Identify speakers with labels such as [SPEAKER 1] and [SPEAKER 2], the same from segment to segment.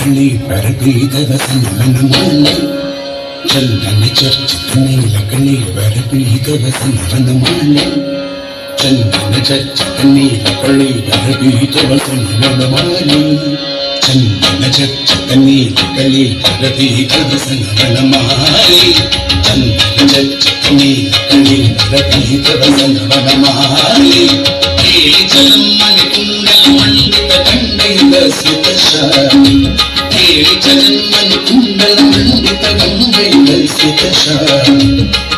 [SPEAKER 1] ಕಳಿ ಬರಬೀದವ ಸನಮನ ಮಾಲೆ ಚಂದನ ಚರ್ಚಿತ ನೀಲಕಳಿ ಬರಬೀದವ ಸನಮನ ಮಾಲೆ ಚಂದನ ಚರ್ಚಿತ ನೀಲಕಳಿ ಬರಬೀದವ ಸನಮನ ಮಾಲೆ ಚಂದನ ಚರ್ಚಿತ ನೀಲಕಳಿ ಬರಬೀದವ ಸನಮನ ಮಾಲೆ ಚಂದನ ಚರ್ಚಿತ ನೀಲಕಳಿ ಬರಬೀದವ ಸನಮನ ಮಾಲೆ ಕೇಳಿ ಚಲಮ್ಮನ ಕುಂಡಲ ಮಂಡಿತ ಕಂಡೈದ ಸುತಶಾಲಿ ಕೇಳಿ ಚಲಮ್ಮನ ಕುಂಡಲ ಮಂಡಿತ ಗಂಗೈದ ಸುತಶಾಲಿ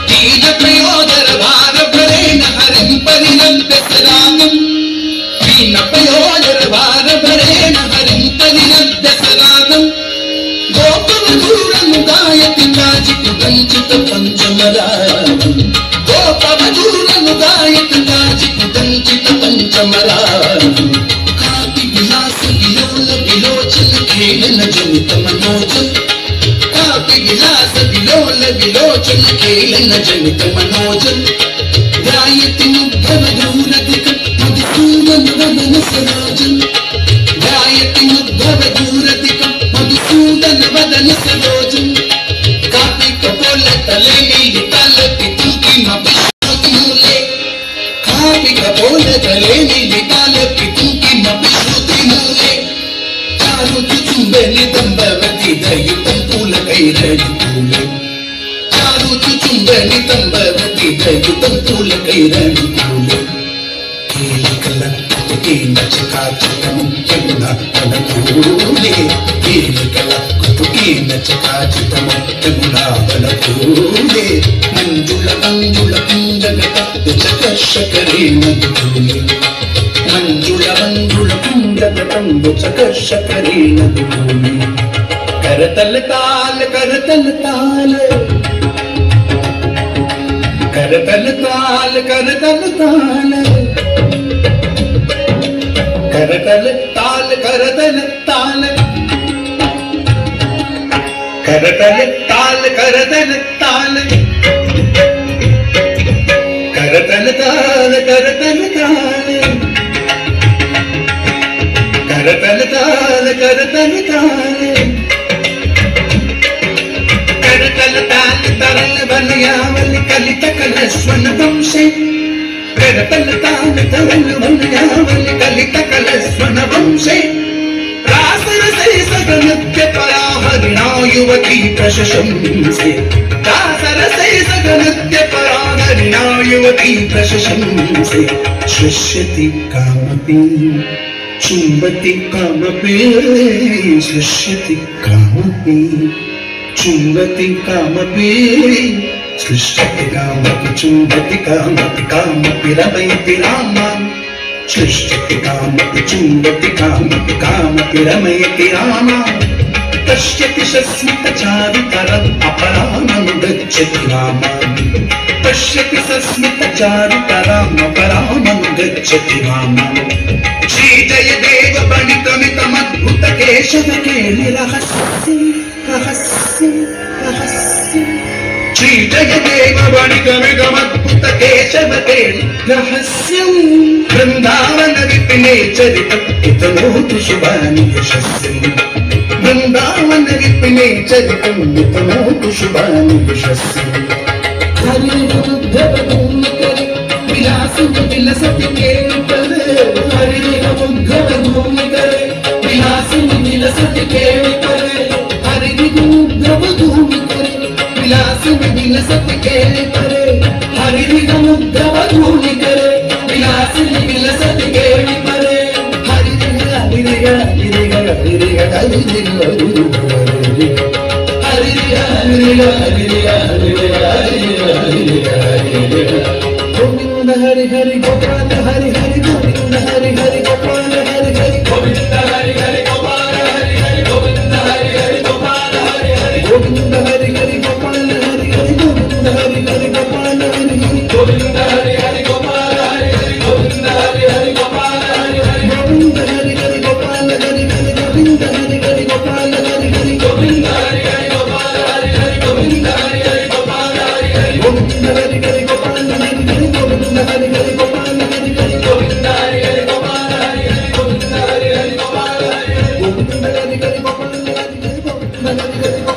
[SPEAKER 1] ತೀರ ಪ್ರಯೋದರ ಭಾರ ಭರೇಣ ಹರಿಂ ಪರಿನದ್ಯಸಲಾಮಂ ತೀನ ಪ್ರಯೋದರ ಭಾರ ಭರೇಣ ಹರಿಂ ಪರಿನದ್ಯಸಲಾಮಂ ಗೋಪವಧೂರನು ಗಾಯತಿ ಕಾಚಿತು ಕಂಚಿತ ಪಂಚಮರಾಗಂ ಗೋಪವಧೂರನು ಗಾಯತಿ ಕಾಚಿತು ಕಂಚಿತ ಪಂಚಮರಾಗಂ ಕಾಪಿ ವಿಲಾಸ ವಿಲೋಲ ವಿಲೋಚನ ಕೇಳನ ಜನಿತ ಮನೋಜಂ ಕಾಪಿ ವಿಲಾಸ ವಿಲೋಲ ವಿಲೋಚನ ಕೇಳನ ಜನಿತ ಮನೋಜಂ ಗಾಯತಿ ಮುಗ್ಧವಧೂರಧಿಕ ಮಧುಸೂದನ ವದನ ಸರೋಜಂ ಗಾಯತಿ ಮುಗ್ಧವಧೂರಧಿಕ ಮಧುಸೂದನ ವದನ ಸರೋಜಂ ಕಾಪಿ ಕಪೋಲ ತಲೆ ನೀಲಿ ತಾಲಕಿ ತುಕಿನ ವಿಶ್ರುತಿ ಮೂಲೆ ಕಾಪಿ ಕಪೋಲ ತಲೆ ನೀಲಿ ತಾಲಕಿ ತುಕಿನ ವಿಶ್ರುತಿ ಮೂಲೆ ಚಾರು ಚುಚುಂಬೆ ನಿತಂಬವತಿ ದಯುತಂ ಪೂಲ ಕೈರಡಿ ಕೂಲೆ ಚಾರು ಚುಚುಂಬೆ ನಿತಂಬವತಿ ದಯುತಂ ಪೂಲ ಕೈರಡಿ ಕೂಲೆ ಕೇಳಿ ಕಲ ಕುತುಕೇನ ಚಕಾಚಕಂ ಯಮುನ ವನಕೂಲೆ ಕೇಳಿ ಕಲ ಕುತುಕೇನ ಚಕಾಚಕಂ ಯಮುನ ವನಕೂಲೆ ಮಂಜುಳ ಮಂಜುಳ ಕುಂಡಗತ ಚಕರ್ಷಕರೇಣ ಕೂಲೆ ಮಂಜುಳ ಮಂಜುಳ ಕುಂಡಗತಂ ಚಕರ್ಷಕರೇಣ ಕೂಲೆ करतल ताल करतल ताल करतल ताल करतल ताल करतल ताल करतल ताल करतल ताल करतल ताल करतल ताल करतल ताल करतल ताल करतल ताल करतल ताल तरल वलयावलि कलित कलस्वन वंशे करतल ताल तरल वलयावलि कलित कलस्वन वंशे रासरसे सगनृत्य परा हरिणा युवती प्रशशंसे रासरसे सगनृत्य परा हरिणा युवती प्रशशंसे सृष्यति कामपि चुम्बति कामपि सृष्यति कामपि चुम्बति कामपि सृष्टि कामपि चुम्बति कामपि कामपि रमयति रामान् सृष्टि कामपि चुम्बति कामपि कामपि रमयति रामान् पश्यति सस्मितचारुतरम् अपरामनुगच्छति रामान् पश्यति सस्मितचारुतरम् अपरामनुगच्छति रामान् श्रीजयदेव बणितमितमद्भुत केशव केलि रहस्य रहस्य रहस्य श्रीजयदेव बणितमितमद्भुत केशव केलि रहस्यं वृन्दावन विपिने चरितम् इतनोतु शुभानि यशस्यम् वृन्दावन विपिने चरितम् इतनोतु शुभानि यशस्यम् हरि मुग्धवधूम करे विलास विलसति केलि करे हरि मुग्धवधूम करे विलास विलसति केलि करे हरि मुग्धवधूम करे विलास विलसति केलि करे हरि मुग्धवधूम करे विलास विलसति केलि करे हरि हरि गोविंद हरि हरि गोपाल हरि हरि गोविंद हरि हरि गोपाल हरि हरि गोविंद हरि हरि गोपाल हरि हरि गोविंद हरि हरि गोपाल हरि हरि गोविंद हरि हरि गोपाल हरि हरि गोविंद हरि हरि गोपाल हरि हरि गोविंद हरि हरि गोपाल हरि हरि गोविंद हरि हरि गोपाल हरि हरि गोविंद हरि हरि गोपाल हरि हरि गोविंद हरि हरि गोपाल हरि हरि गोविंद हरि हरि गोपाल हरि हरि गोविंद हरि हरि गोपाल हरि हरि गोविंद हरि हरि गोपाल हरि हरि गोविंद हरि हरि गोपाल हरि हरि गोविंद हरि हरि हरि